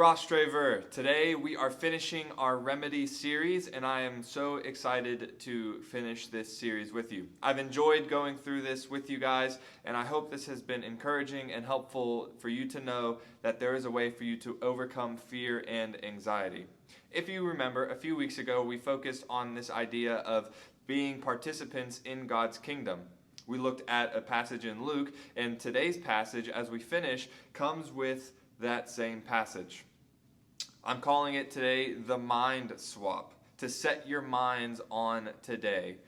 Rostraver. Today we are finishing our Remedy series, and I am so excited to finish this series with you. I've enjoyed going through this with you guys, and I hope this has been encouraging and helpful for you to know that there is a way for you to overcome fear and anxiety. If you remember, a few weeks ago we focused on this idea of being participants in God's kingdom. We looked at a passage in Luke, and today's passage, as we finish, comes with that same passage. I'm calling it today the mind swap, to set your minds on today.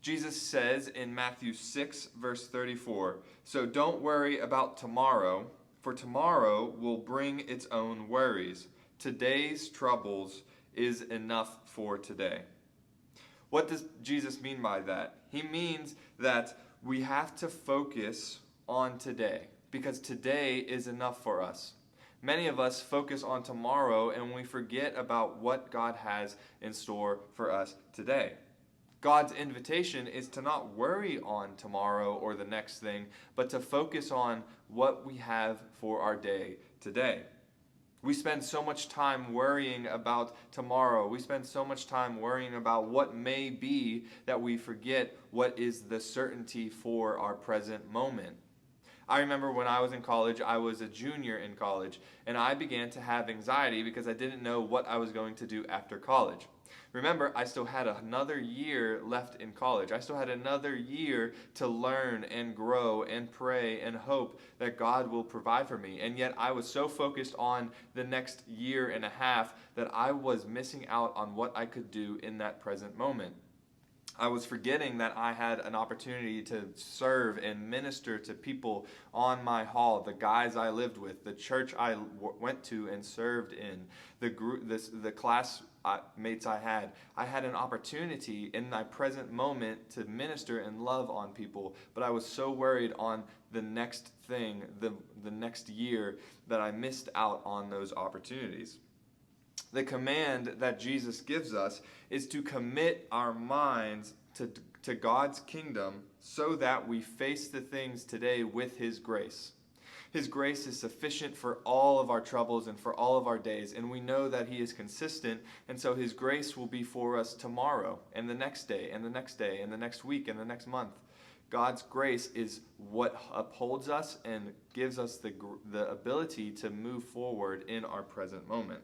Jesus says in Matthew 6, verse 34, "So don't worry about tomorrow, for tomorrow will bring its own worries. Today's troubles is enough for today." What does Jesus mean by that? He means that we have to focus on today, because today is enough for us. Many of us focus on tomorrow and we forget about what God has in store for us today. God's invitation is to not worry on tomorrow or the next thing, but to focus on what we have for our day today. We spend so much time worrying about tomorrow. We spend so much time worrying about what may be that we forget what is the certainty for our present moment. I remember when I was in college, I was a junior in college, and I began to have anxiety because I didn't know what I was going to do after college. Remember, I still had another year left in college. I still had another year to learn and grow and pray and hope that God will provide for me. And yet I was so focused on the next year and a half that I was missing out on what I could do in that present moment. I was forgetting that I had an opportunity to serve and minister to people on my hall, the guys I lived with, the church I went to and served in, the classmates I had. I had an opportunity in my present moment to minister and love on people, but I was so worried on the next thing, the next year, that I missed out on those opportunities. The command that Jesus gives us is to commit our minds to God's kingdom so that we face the things today with His grace. His grace is sufficient for all of our troubles and for all of our days, and we know that He is consistent, and so His grace will be for us tomorrow and the next day and the next day and the next week and the next month. God's grace is what upholds us and gives us the ability to move forward in our present moment.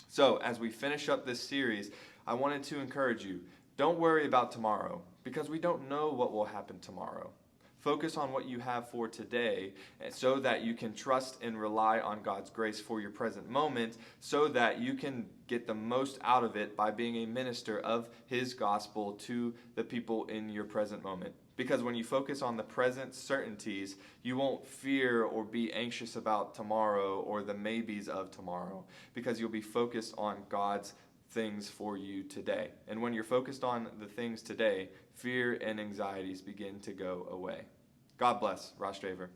So, as we finish up this series, I wanted to encourage you, don't worry about tomorrow, because we don't know what will happen tomorrow. Focus on what you have for today so that you can trust and rely on God's grace for your present moment so that you can get the most out of it by being a minister of His gospel to the people in your present moment. Because when you focus on the present certainties, you won't fear or be anxious about tomorrow or the maybes of tomorrow, because you'll be focused on God's things for you today. And when you're focused on the things today, fear and anxieties begin to go away. God bless. Rostraver.